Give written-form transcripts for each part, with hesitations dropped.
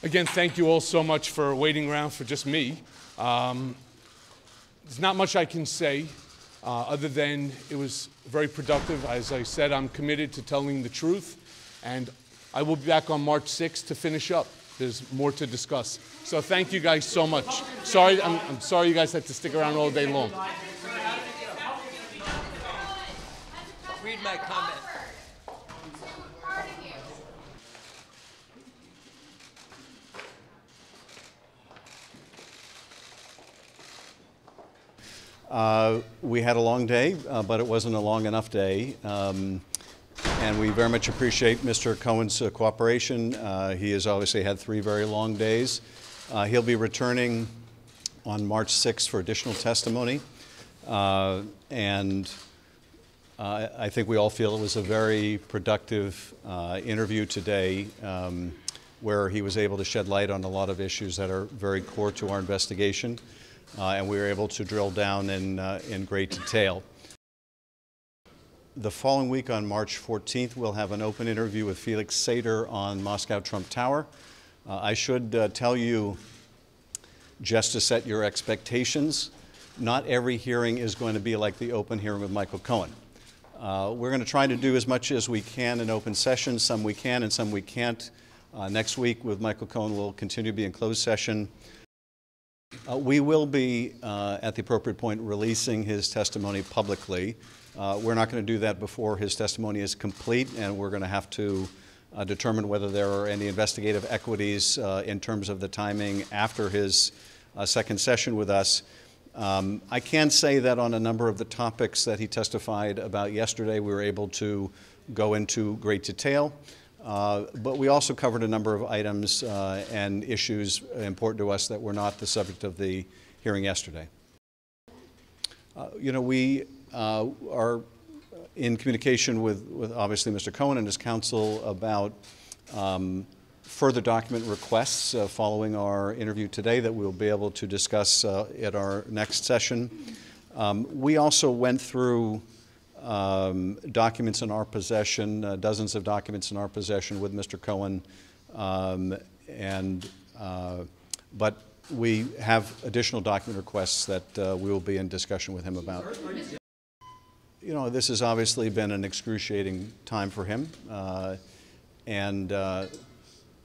Again, thank you all so much for waiting around for just me. There's not much I can say other than it was very productive. As I said, I'm committed to telling the truth, and I will be back on March 6th to finish up. There's more to discuss. So thank you guys so much. I'm sorry you guys had to stick around all day long. Read my comment. We had a long day, but it wasn't a long enough day. And we very much appreciate Mr. Cohen's cooperation. He has obviously had 3 very long days. He'll be returning on March 6th for additional testimony. I think we all feel it was a very productive interview today, where he was able to shed light on a lot of issues that are very core to our investigation. And we were able to drill down in great detail. The following week on March 14th, we'll have an open interview with Felix Sater on Moscow Trump Tower. I should tell you, just to set your expectations, not every hearing is going to be like the open hearing with Michael Cohen. We're going to try to do as much as we can in open session. Some we can and some we can't. Next week with Michael Cohen, we'll continue to be in closed session. We will be, at the appropriate point, releasing his testimony publicly. We're not going to do that before his testimony is complete, and we're going to have to determine whether there are any investigative equities in terms of the timing after his second session with us. I can say that on a number of the topics that he testified about yesterday, we were able to go into great detail. But we also covered a number of items and issues important to us that were not the subject of the hearing yesterday. We are in communication with obviously Mr. Cohen and his counsel about further document requests following our interview today that we'll be able to discuss at our next session. We also went through documents in our possession, dozens of documents in our possession with Mr. Cohen, but we have additional document requests that we will be in discussion with him about. This has obviously been an excruciating time for him, and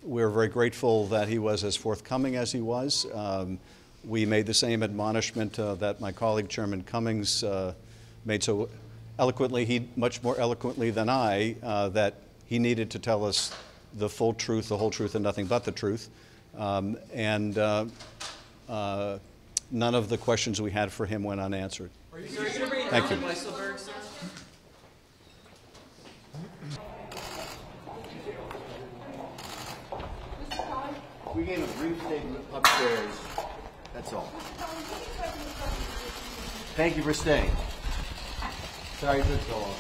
we're very grateful that he was as forthcoming as he was. We made the same admonishment that my colleague, Chairman Cummings, made so eloquently, much more eloquently than I, that he needed to tell us the full truth, the whole truth, and nothing but the truth. None of the questions we had for him went unanswered. Thank you. We gave a brief statement upstairs. That's all. Thank you for staying. Sorry it took so long.